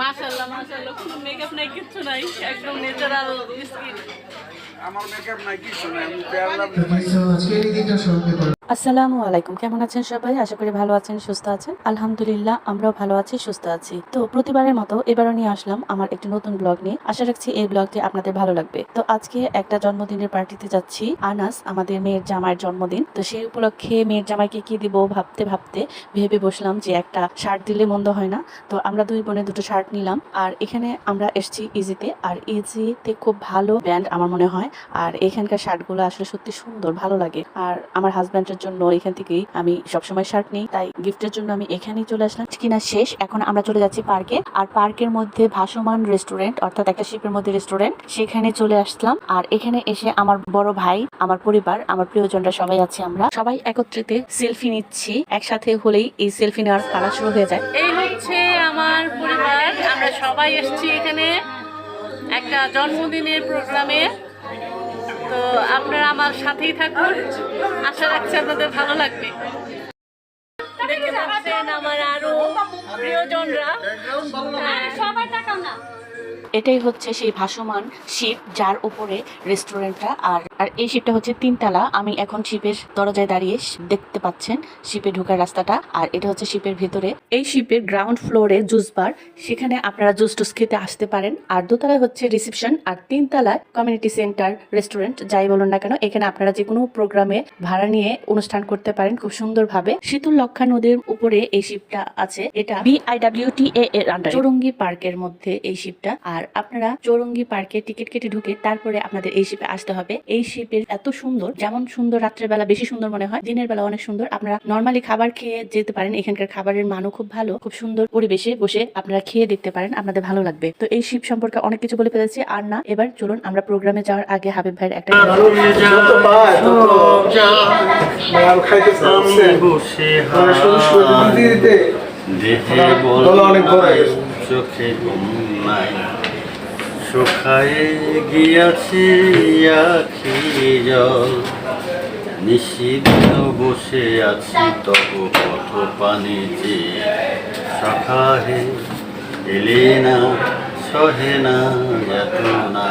মাশাআল্লাহ মাশাআল্লাহ, কোনো মেকআপ নাই, কিচ্ছু নাই, একদম ন্যাচারাল স্কিন। আমার মেকআপ নাই, কিছু নাই, আমি আসসালামু আলাইকুম, কেমন আছেন সবাই? আশা করি ভালো আছেন, সুস্থ আছেন। আলহামদুলিল্লাহ, আমরাও ভালো আছি, সুস্থ আছি। তো প্রতিবারের মতো এবারও নিয়ে আসলাম আমার একটি নতুন ব্লগ নিয়ে। আশা রাখছি এই ব্লগটি আপনাদের ভালো লাগবে। তো আজকে একটা জন্মদিনের পার্টিতে যাচ্ছি। আনাস, আমাদের মেয়ের জামাইয়ের জন্মদিন। তো সেই উপলক্ষে মেয়ের জামাইকে কি দিব ভাবতে ভাবতে ভেবে বসলাম যে একটা শার্ট দিলে মন্দ হয় না। তো আমরা দুই বোনে দুটো শার্ট নিলাম। আর এখানে আমরা এসেছি ইজিতে। আর ইজিতে খুব ভালো ব্র্যান্ড আমার মনে হয়। আর এখানকার শার্টগুলো আসলে সত্যি সুন্দর, ভালো লাগে। আর আমার হাজব্যান্ডের জন্য এখান থেকেই আমি সবসময় শার্ট নিই, তাই গিফটের জন্য আমি এখানেই চলে আসলাম। কিনা শেষ, এখন আমরা চলে যাচ্ছি পার্কে। আর পার্কের মধ্যে ভাসমান রেস্টুরেন্ট, অর্থাৎ একটা শিপের মধ্যে রেস্টুরেন্ট, সেখানে চলে আসলাম। আর এখানে এসে আমার বড় ভাই, আমার পরিবার, আমার প্রিয়জনরা সবাই আছি। আমরা সবাই একত্রিত সেলফি নিচ্ছি। একসাথে হলেই এই সেলফি নেওয়ার পালা শুরু হয়ে যায়। এই হচ্ছে আমার পরিবার, আমরা সবাই এসেছি এখানে একটা জন্মদিনের প্রোগ্রামে। তো আপনারা আমার সাথেই থাকুন, আশা রাখছি আপনাদের ভালো লাগবে। দেখতে পাচ্ছেন আমার আরো প্রিয়জনরা, সবাই তাকাও না। এটাই হচ্ছে সেই ভাসমান শিপ যার উপরে রেস্টুরেন্টটা। আর এই শিপটা হচ্ছে 3 তলা। আমি এখন শিপের দরজায় দাঁড়িয়ে দেখতে পাচ্ছেন শিপে ঢোকার রাস্তাটা। আর এটা হচ্ছে শিপের ভিতরে। এই শিপের গ্রাউন্ড ফ্লোরে জুস বার, সেখানে আপনারা জুস টুস খেতে আসতে পারেন। আর 2 তলায় হচ্ছে রিসেপশন, আর 3 তলায় কমিউনিটি সেন্টার রেস্টুরেন্ট। যাই বলুন না কেন, এখানে আপনারা যে কোনো প্রোগ্রামে ভাড়া নিয়ে অনুষ্ঠান করতে পারেন খুব সুন্দরভাবে। শীতললক্ষা নদীর উপরে এই শিপটা আছে। এটা BIWTA এর আন্ডারে চৌরঙ্গী পার্কের মধ্যে এই শিপটা। আর আপনারা চৌরঙ্গী পার্কে টিকিট কেটে ঢুকে তারপরে আপনাদের এই শিপে আসতে হবে। এই শিপের এত সুন্দর, যেমন সুন্দর রাত্রের বেলা বেশি সুন্দর মনে হয়, দিনের বেলা অনেক সুন্দর। আপনারা নর্মালি খাবার খেয়ে যেতে পারেন, এখানকার খাবারের মানও খুব ভালো। খুব সুন্দর পরিবেশে বসে আপনারা খেয়ে দেখতে পারেন, আপনাদের ভালো লাগবে। তো এই শিপ সম্পর্কে অনেক কিছু বলে ফেলেছি, আর না, এবার চলুন আমরা প্রোগ্রামে যাওয়ার আগে হাবিব ভাইয়ের একটা চোখে ঘুম নাই, শুকায়ে গিয়াছে আখি জল, নিষিদ্ধ বসে আছি তবু পথ পানে যে, সখাহে এলে না, সহে না যাতনা।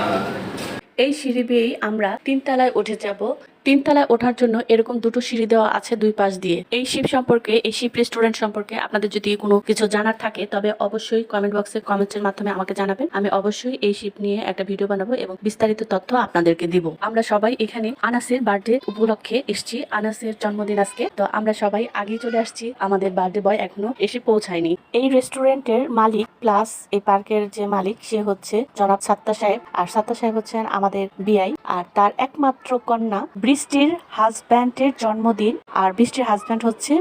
এই সিঁড়ি বেয়েই আমরা 3 তলায় উঠে যাব। 3 তলায় ওঠার জন্য এরকম দুটো সিঁড়ি দেওয়া আছে দুই পাশ দিয়ে। এই শিপ সম্পর্কে, এই শিপ রেস্টুরেন্ট সম্পর্কে আপনাদের যদি কোনো কিছু জানার থাকে তবে অবশ্যই কমেন্ট বক্সে কমেন্টসের মাধ্যমে আমাকে জানাবেন। আমি অবশ্যই এই শিপ নিয়ে একটা ভিডিও বানাবো এবং বিস্তারিত তথ্য আপনাদেরকে দিব। আমরা সবাই এখানে আনাসের বার্থডে উপলক্ষে এসেছি। আনাসের জন্মদিন আজকে, তো আমরা সবাই আগেই চলে আসছি। আমাদের বার্থডে বয় এখনো এসে পৌঁছায়নি। এই রেস্টুরেন্টের মালিক প্লাস এই পার্কের যে মালিক, সে হচ্ছে জনাব সাত্তার সাহেব। আর সাত্তার সাহেব হচ্ছেন আমাদের বিআই, আর তার একমাত্র কন্যা বৃষ্টির হাজব্যান্ডের জন্মদিন। আর বৃষ্টির হাজব্যান্ড হচ্ছে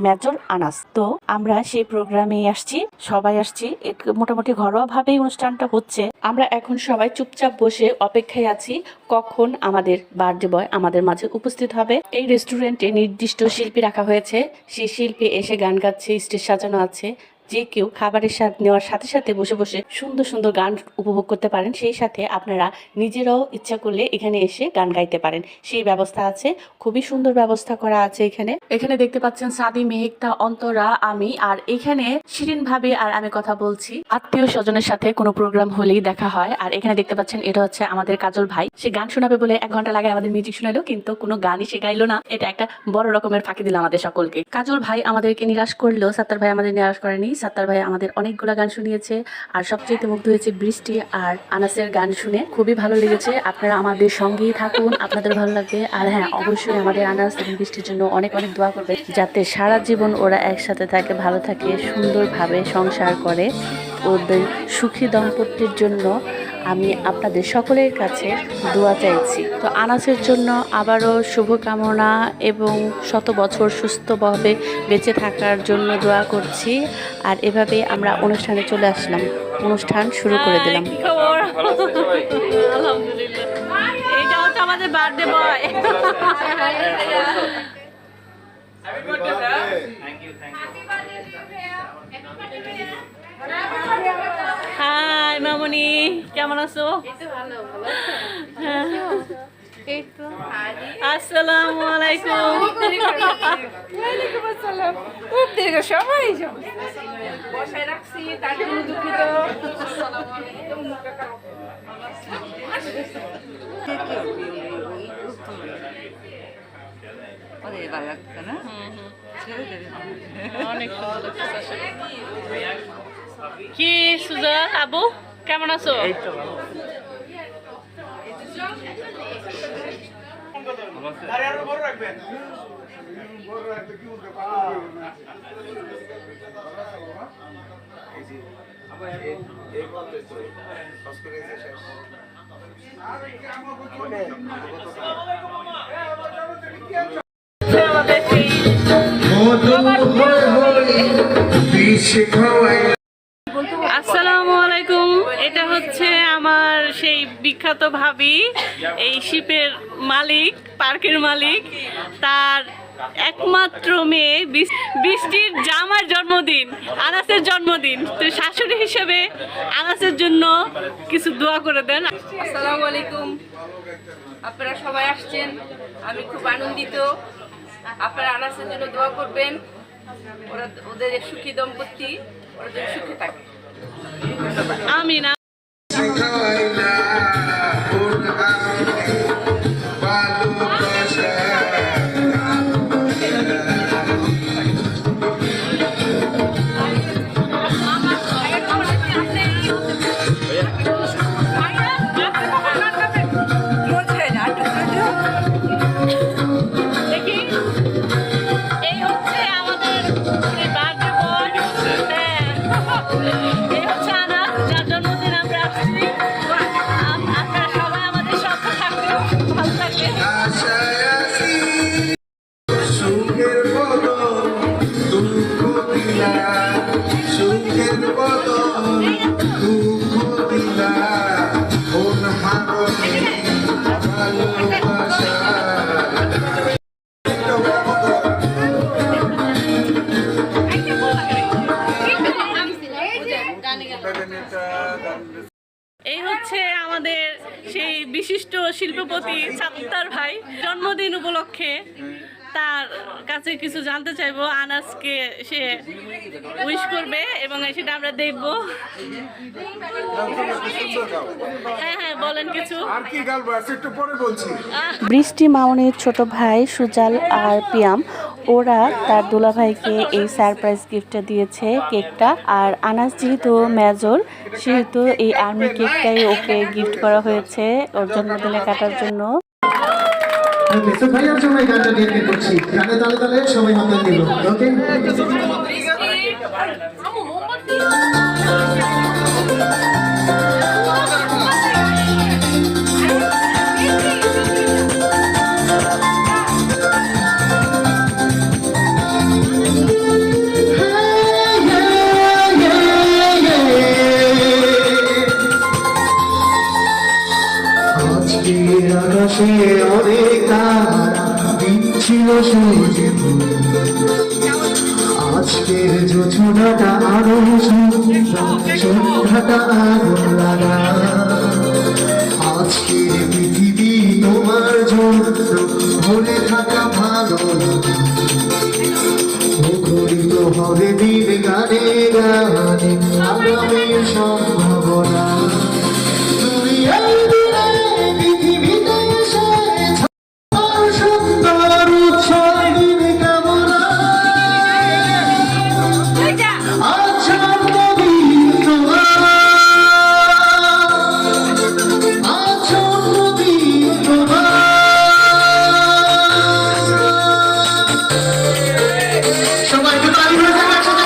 মেজর আনাস। তো আমরা সেই প্রোগ্রামে আসছি, সবাই আসছি। মোটামুটি ঘরোয়া ভাবেই অনুষ্ঠানটা হচ্ছে। আমরা এখন সবাই চুপচাপ বসে অপেক্ষায় আছি কখন আমাদের বার্থডে বয় আমাদের মাঝে উপস্থিত হবে। এই রেস্টুরেন্টে নির্দিষ্ট শিল্পী রাখা হয়েছে, সেই শিল্পী এসে গান গাচ্ছে, স্টেজ সাজানো আছে। যে কেউ খাবারের স্বাদ নেওয়ার সাথে সাথে বসে বসে সুন্দর সুন্দর গান উপভোগ করতে পারেন। সেই সাথে আপনারা নিজেরাও ইচ্ছা করলে এখানে এসে গান গাইতে পারেন, সেই ব্যবস্থা আছে। খুবই সুন্দর ব্যবস্থা করা আছে এখানে। এখানে দেখতে পাচ্ছেন সাদি, মেহেকতা, অন্তরা, আমি। আর এখানে শিরিন ভাবি আর আমি কথা বলছি। আত্মীয় স্বজনের সাথে কোনো প্রোগ্রাম হলেই দেখা হয়। আর এখানে দেখতে পাচ্ছেন এটা হচ্ছে আমাদের কাজল ভাই। সে গান শোনাবে বলে 1 ঘন্টা লাগে আমাদের মিউজিক শোনালো, কিন্তু কোনো গানই সে গাইলো না। এটা একটা বড় রকমের ফাঁকি দিল আমাদের সকলকে। কাজল ভাই আমাদেরকে নিরাশ করলো, সাত্তার ভাই আমাদের নিরাশ করেনি। সাত্তার ভাই আমাদের অনেকগুলো গান শুনিয়েছে। আর সবচেয়ে মুগ্ধ হয়েছে বৃষ্টি আর আনাসের গান শুনে, খুবই ভালো লেগেছে। আপনারা আমাদের সঙ্গেই থাকুন, আপনাদের ভালো লাগবে। আর হ্যাঁ, অবশ্যই আমাদের আনাস এবং বৃষ্টির জন্য অনেক অনেক দোয়া করবে, যাতে সারা জীবন ওরা একসাথে থাকে, ভালো থাকে, সুন্দরভাবে সংসার করে। ওদের সুখী দম্পতির জন্য আমি আপনাদের সকলের কাছে দোয়া চাইছি। তো আনাসের জন্য আবারও শুভকামনা এবং শত বছর সুস্থভাবে বেঁচে থাকার জন্য দোয়া করছি। আর এভাবে আমরা অনুষ্ঠানে চলে আসলাম, অনুষ্ঠান শুরু করে দিলাম। আলহামদুলিল্লাহ, এইটা হচ্ছে আমাদের বার্থডে বয়। হাই মামনি, কেমন আছো? এই তো আসসালামু আলাইকুম। ওয়ালাইকুম আসসালাম। খুব দীর্ঘ সময় বসায় রাখছি, তার জন্য দুঃখিত। অনেক সুন্দর লাগতেছে আসলে। কি সুজন আবু কেমন আছো? আমাদের আসসালামু আলাইকুম। এটা হচ্ছে আমার সেই বিখ্যাত ভাবি, এই শিপের মালিক, পার্কের মালিক। তার একমাত্র মেয়ে বৃষ্টির জামার জন্মদিন, আনাসের জন্মদিন। তো শাশুড়ি হিসেবে আনাসের জন্য কিছু দোয়া করে দেন। আসসালামু আলাইকুম। আপনারা সবাই আসছেন, আমি খুব আনন্দিত। আপনারা আনাসের জন্য দোয়া করবেন, ওদের সুখী দম্পতি, ওরা যেন সুখী থাকে। আমিন। এই হচ্ছে আমাদের সেই বিশিষ্ট শিল্পপতি সাত্তার ভাই, জন্মদিন উপলক্ষে তার কাছে কিছু জানতে চাইবো। আনাসকে সে উইশ করবে এবং সেটা আমরা দেখব। হ্যাঁ হ্যাঁ, বলেন কিছু। আর কি গালবো, একটু পরে বলছি। বৃষ্টি মামনির ছোট ভাই সুজাল আর পিয়াম, ওরা তার দুলাভাইকে এই সারপ্রাইজ গিফটটা দিয়েছে, কেকটা। আর আনাস যেহেতু মেজর, সেহেতু এই আর্মি কেকটাই ওকে গিফট করা হয়েছে ওর জন্মদিনে কাটার জন্য। ভাইয়ার জন্য এই গানটা ডেডিকেট করছি। গানে তালে তালে সবাই হাতে দিল। ওকে, আকাশে অনেক তারা দিচ্ছিল সূর্যে, আজকের জোছনাটা আরো সন্ধ্যাটা আরো লাগা। আজকের পৃথিবী তোমার জন্য ভরে থাকা ভালো, মুখরিত হবে দিন গানে গানে আগামীর সম্ভাবনা। তুমি পৃথিবীতে এসেছ সুন্দর উৎসব দিন কামনা। আজ জন্মদিন তোমার, আজ জন্মদিন তোমার। সবাইকে তালি হয়ে যাবে একসাথে।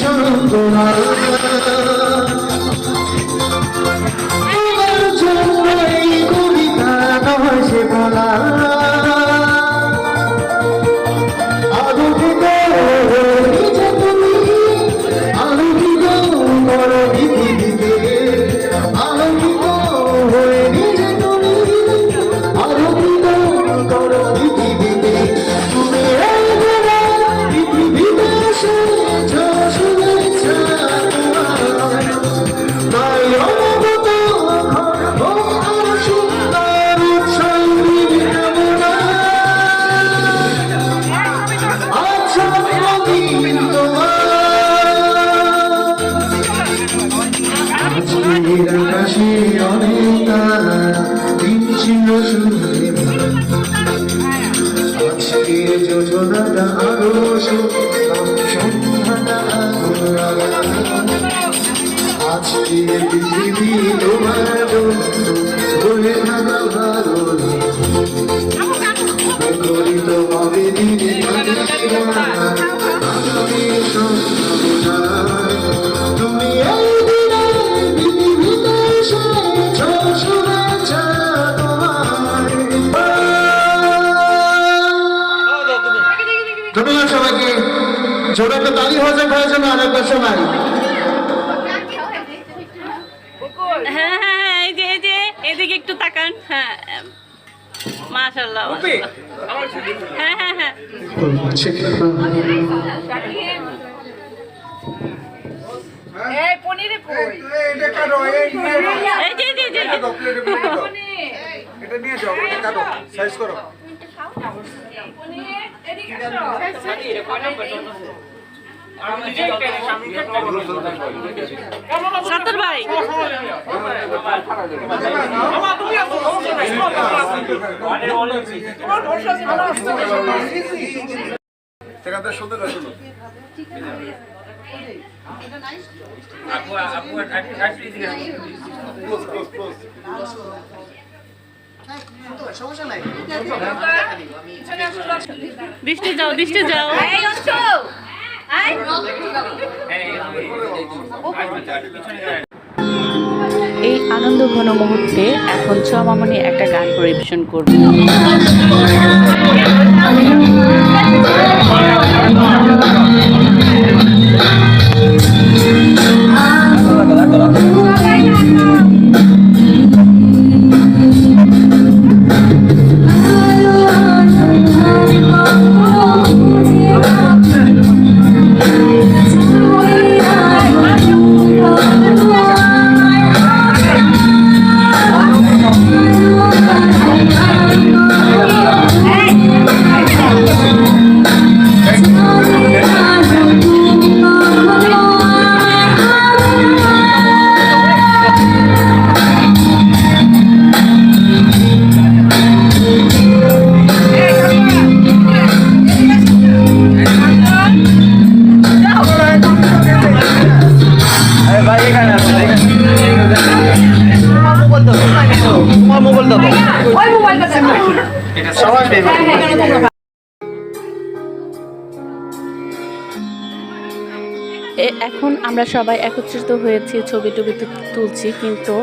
সঙ্গনা তোমার জন্য এই কবিতা নয় সে বলা আলোকিত হয়েছে তুমি আলোকিত করো পৃথিবীকে আলোকিত হয়ে নিজে তুমি আলোকিত করো পৃথিবীতে তুমি এই বেলা পৃথিবীতে এসেছ শুভেচ্ছা তোমার তাই অনুভূত ও আরো সুন্দর উৎসবের কামনা আজ জন্মদিন তোমার আজকের আকাশে অনেক তারা দিন ছিল সুন্দর আজকে যোজনাটা আরো সন্ধ্যাটা আজকে পৃথিবী তোমার বলে থাকা ভালো মুখরিত হবে দিনে তুমি এই দিনে পৃথিবীতে এসেছ শুভেচ্ছা তোমার ধন্যবাদ সবাইকে ছোট একটা তালি হয়েছে প্রয়োজন অনেকটা সময় হ্যাঁ হ্যাঁ হ্যাঁ এই যে এদিকে একটু তাকান। হ্যাঁ মাশাআল্লাহ হ্যাঁ হ্যাঁ হ্যাঁ এই পনিরে কই এটা কাটো এই যে এটা নিয়ে যাও এটা কাটো সাইজ করো পনির এদিকে আসো সাত্তার ভাই সেখানে সুন্দর আসলো দৃষ্টি যাও এই অংশু আই এই আনন্দ ঘন মুহূর্তে এখন ছোঁয়া মামনি একটা গান পরিবেশন করবে। এখন আমরা সবাই একত্রিত হয়েছি, ছবি টবি তুলছি, কিন্তু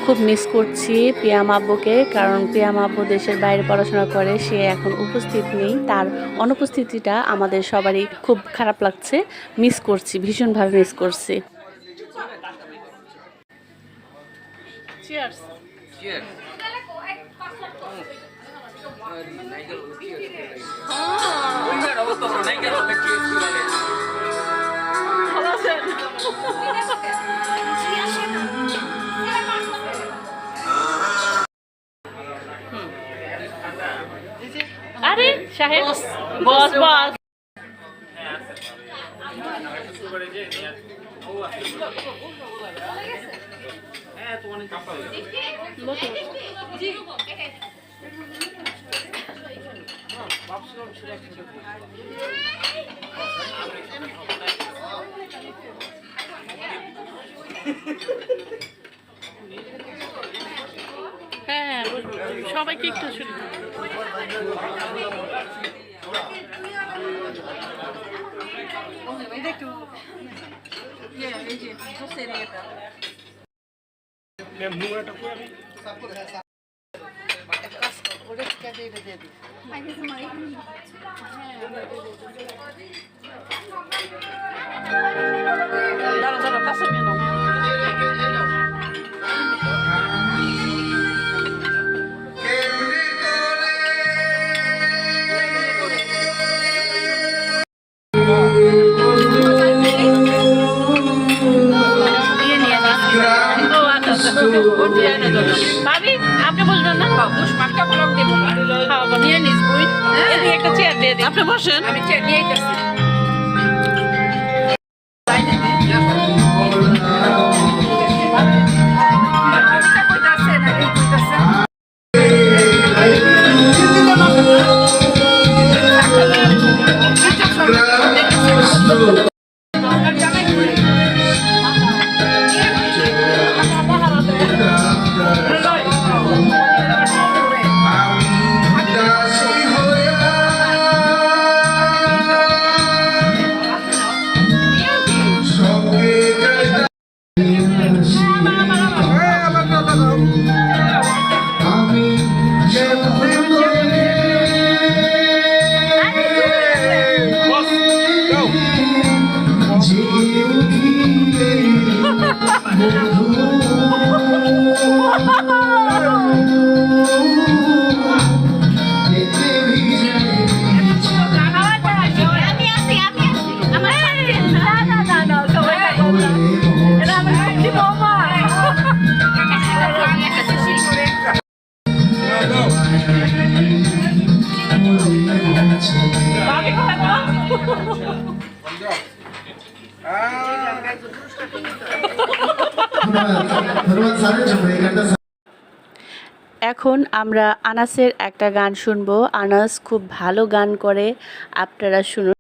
খুব মিস করছি পিয়াম আব্বুকে। কারণ পিয়াম আব্বু দেশের বাইরে পড়াশোনা করে, সে এখন উপস্থিত নেই। তার অনুপস্থিতিটা আমাদের সবারই খুব খারাপ লাগছে, মিস করছি, ভীষণভাবে মিস করছি। আরে সাহেব বস বস হ্যাঁ সবাইকে একটু শুনি। এই যে জুসের এটা দাঁড়া দাঁড়া কাছে নিয়ে নাও। দিয়ে নিয়ে যাচ্ছি। ও আচ্ছা আচ্ছা ওর দিয়ে এনে দেবো। ভাবি আপনি বলবেন না বুশ মার্কা ব্লক দেবো খাওয়াবো নিয়ে নিস বই এদিকে একটা চেয়ার দিয়ে দিই আপনি বসেন আমি চেয়ে নিয়ে যাচ্ছি আমি ধন্যবাদ স্যারের জন্য এই গানটা এখন আমরা আনাসের একটা গান শুনবো। আনাস খুব ভালো গান করে, আপনারা শুনুন।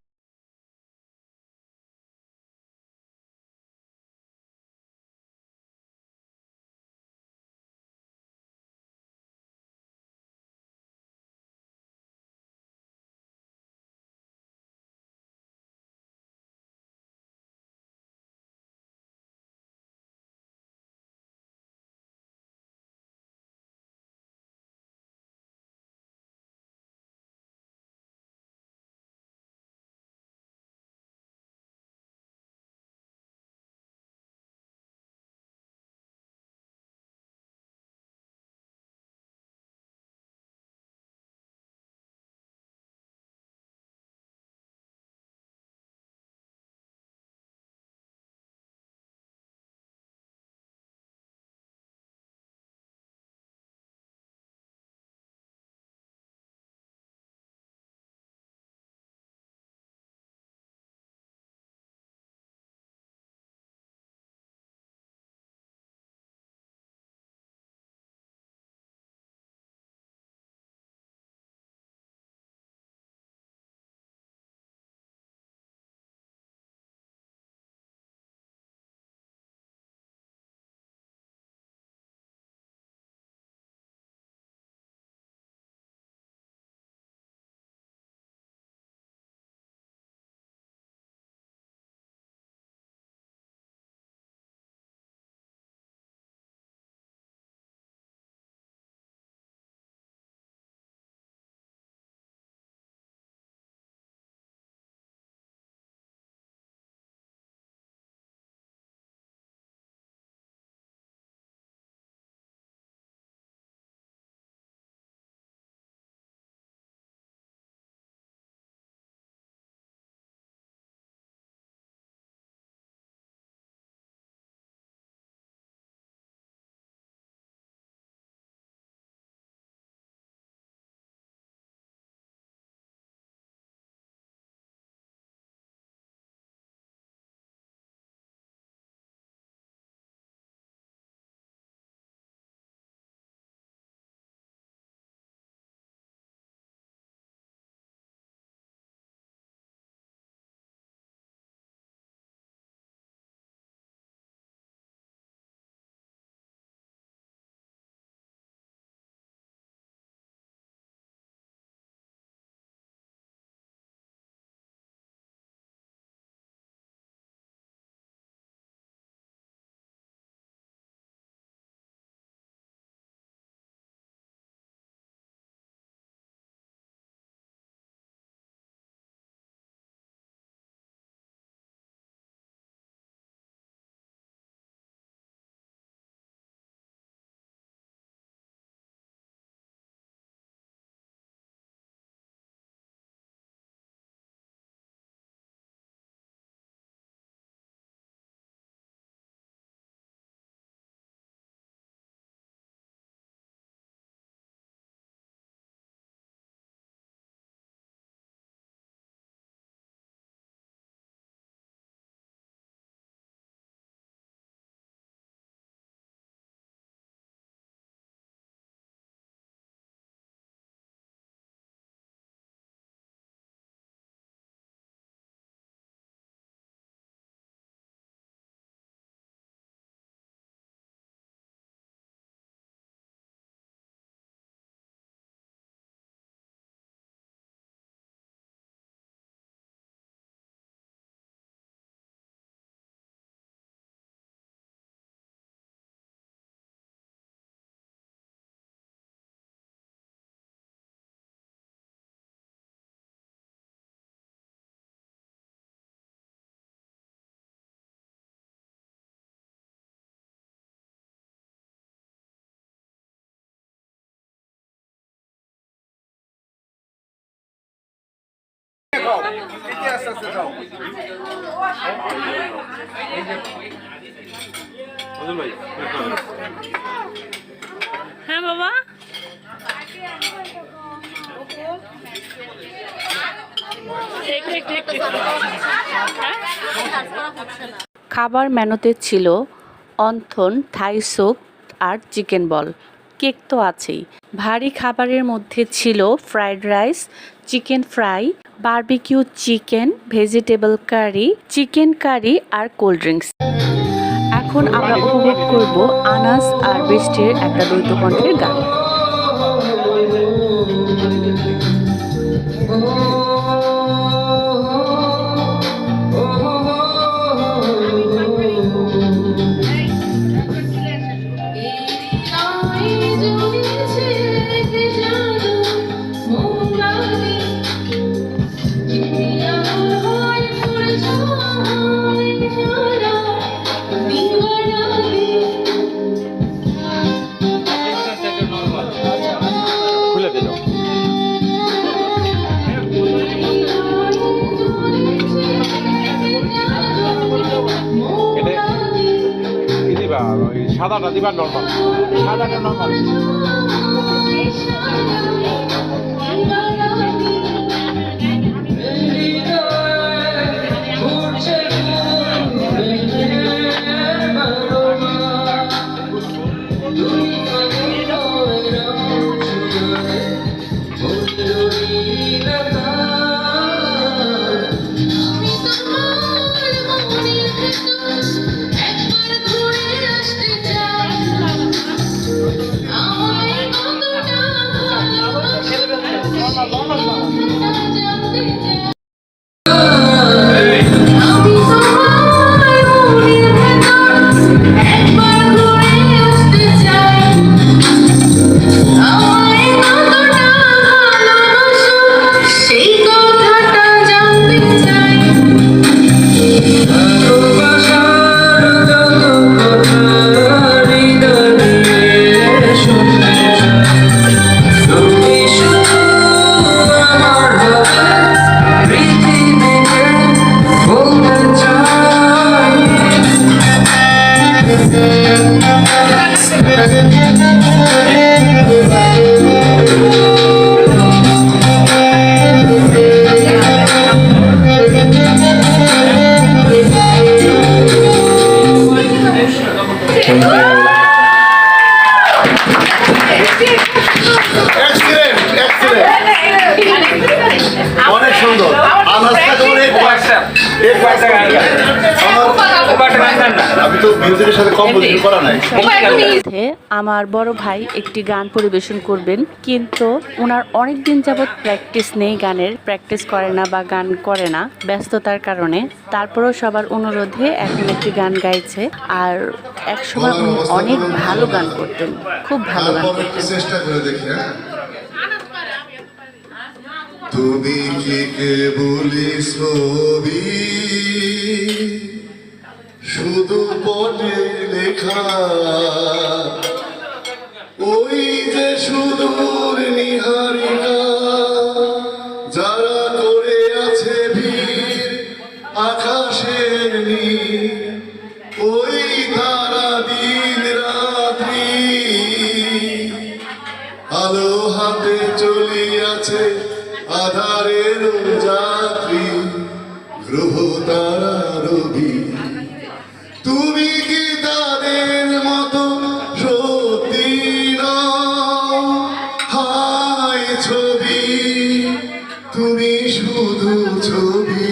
কি আস্তে আস্তে যাও হ্যাঁ বাবা, খাবার মেনুতে ছিল অন্থন, থাই স্যুপ আর চিকেন বল। কেক তো আছেই। ভারী খাবারের মধ্যে ছিল fried rice, chicken fry, barbecue chicken, vegetable curry, chicken curry আর কোল্ড ড্রিঙ্কস। এখন আমরা উপভোগ করব আনাস আর বৃষ্টির একটা দ্বৈত কণ্ঠের গান। সাদাটা দিবা নরমাল, সাদাটা নরমাল। অনেক সুন্দর আমি তো মিউজিকের সাথে কম্পোজিশন করা নাই। আমার বড় ভাই একটি গান পরিবেশন করবেন, কিন্তু ওনার অনেক দিন যাবৎ প্র্যাকটিস নেই, গানের প্র্যাকটিস করে না বা গান করে না ব্যস্ততার কারণে। তারপরেও সবার অনুরোধে এখন একটি গান গাইছে। আর একসময় উনি অনেক ভালো গান করতেন, খুব ভালো গান করতেন। চেষ্টা করে দেখি। তুমি কি কেবলি ছবি, শুধু পটে লেখা, ওই যে সুদূর নিহারিকা, যারা করে আছে ভিড় আকাশের নীল, ওই তারা দিন রাত্রি আলো হাতে চলিয়াছে আধারের যাত্রী, গ্রহ তারা রবি। তুমি কি তাদের মতো সত্যি নও? হায় ছবি, তুমি শুধু ছবি,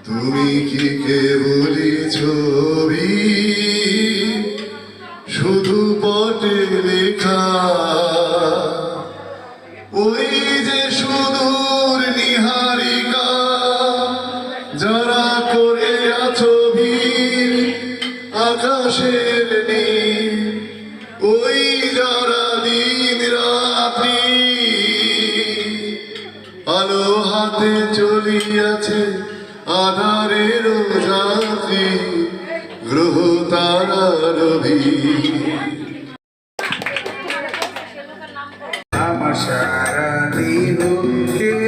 তুমি কি কেবলি ছবি, শুধু পটে লেখা, ওই যে সুদূর নিহারিকা, যারা করে আছো ভিড় আকাশের নীল, ওই যারা দিন রাত্রি আলো হাতে চলিয়াছে আধারের যাত্রী, গ্রহ তারা রবি। আমার সারা দিন কেউ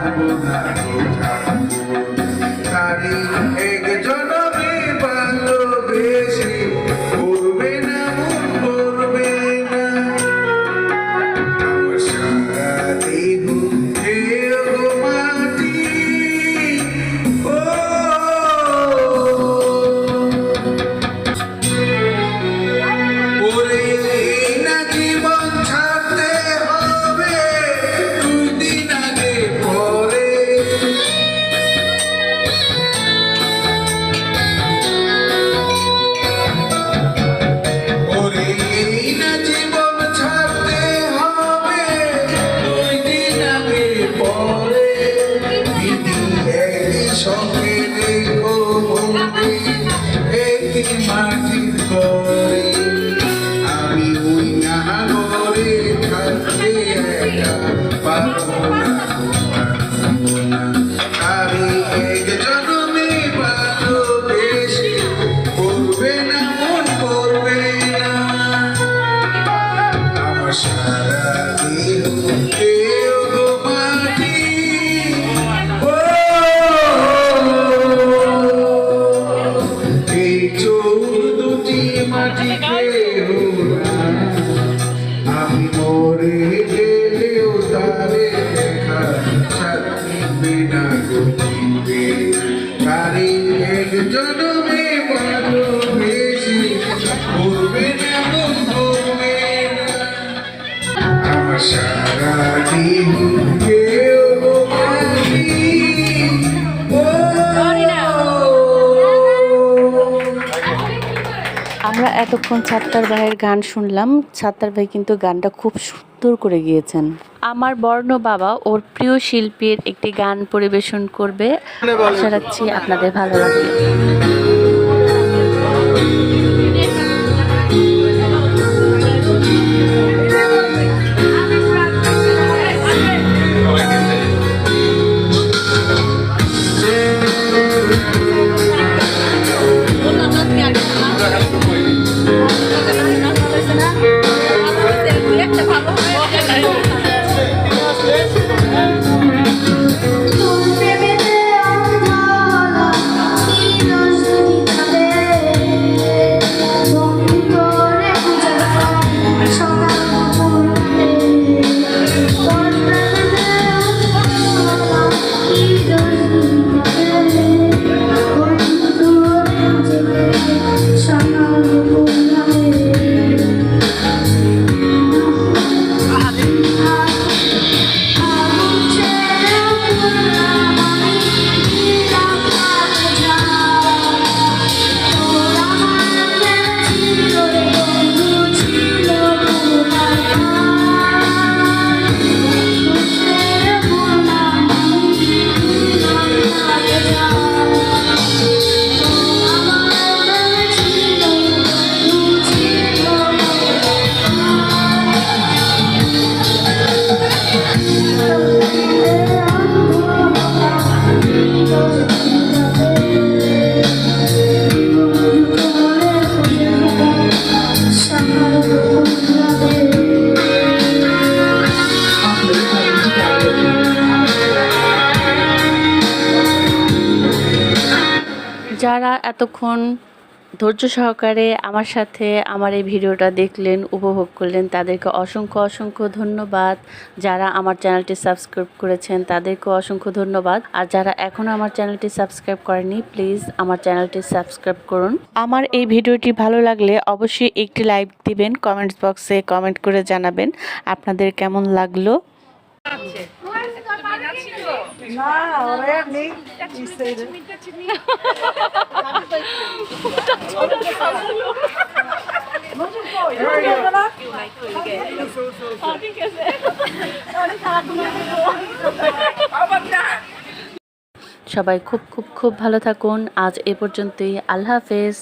থাকবো না গো থাকবো তারি এক জনমে ভালোবেসে করবে না মন করবে না আমার সারা দেহ খেয়ে মাটি ও ওরে না জীবন ছাড়তে হবে 2 দিন আগে পরে ওরে না জীবন ছাড়তে হবে 2 দিন আগে পরে দিদি একই সঙ্গে দেখো বন্ধু একই মাটির ঘরে আমি ওই নাগরে থাকতে একা পারবো না আমি এক জনমে ভালোবেসে করবে না মন করবে না আমার সারা দেহ কেউ গো মাটি ও এই চোখ দুটি মাটি খেয়েও না আমি মরে গেলেও তারে দেখা থাকবে না গো দিবে তারে এক জনমে ভালোবেসে করবে না মন করবে না আমার সারা দিন কেউ গো মাটি ও আমরা এতক্ষণ ছাত্তার ভাইয়ের গান শুনলাম। ছাত্তার ভাই কিন্তু গানটা খুব সুন্দর করে গিয়েছেন। আমার বর্ণ বাবা ওর প্রিয় শিল্পীর একটি গান পরিবেশন করবে, আশা রাখছি আপনাদের ভালো লাগবে। যারা এতক্ষণ ধৈর্য সহকারে আমার সাথে আমার এই ভিডিওটা দেখলেন, উপভোগ করলেন, তাদেরকে অসংখ্য অসংখ্য ধন্যবাদ। যারা আমার চ্যানেলটি সাবস্ক্রাইব করেছেন তাদেরকে অসংখ্য ধন্যবাদ। আর যারা এখনও আমার চ্যানেলটি সাবস্ক্রাইব করেনি, প্লিজ আমার চ্যানেলটি সাবস্ক্রাইব করুন। আমার এই ভিডিওটি ভালো লাগলে অবশ্যই একটি লাইক দিবেন, কমেন্টস বক্সে কমেন্ট করে জানাবেন আপনাদের কেমন লাগলো। সবাই খুব খুব খুব ভালো থাকুন। আজ এ পর্যন্তই। আল্লাহ হাফেজ।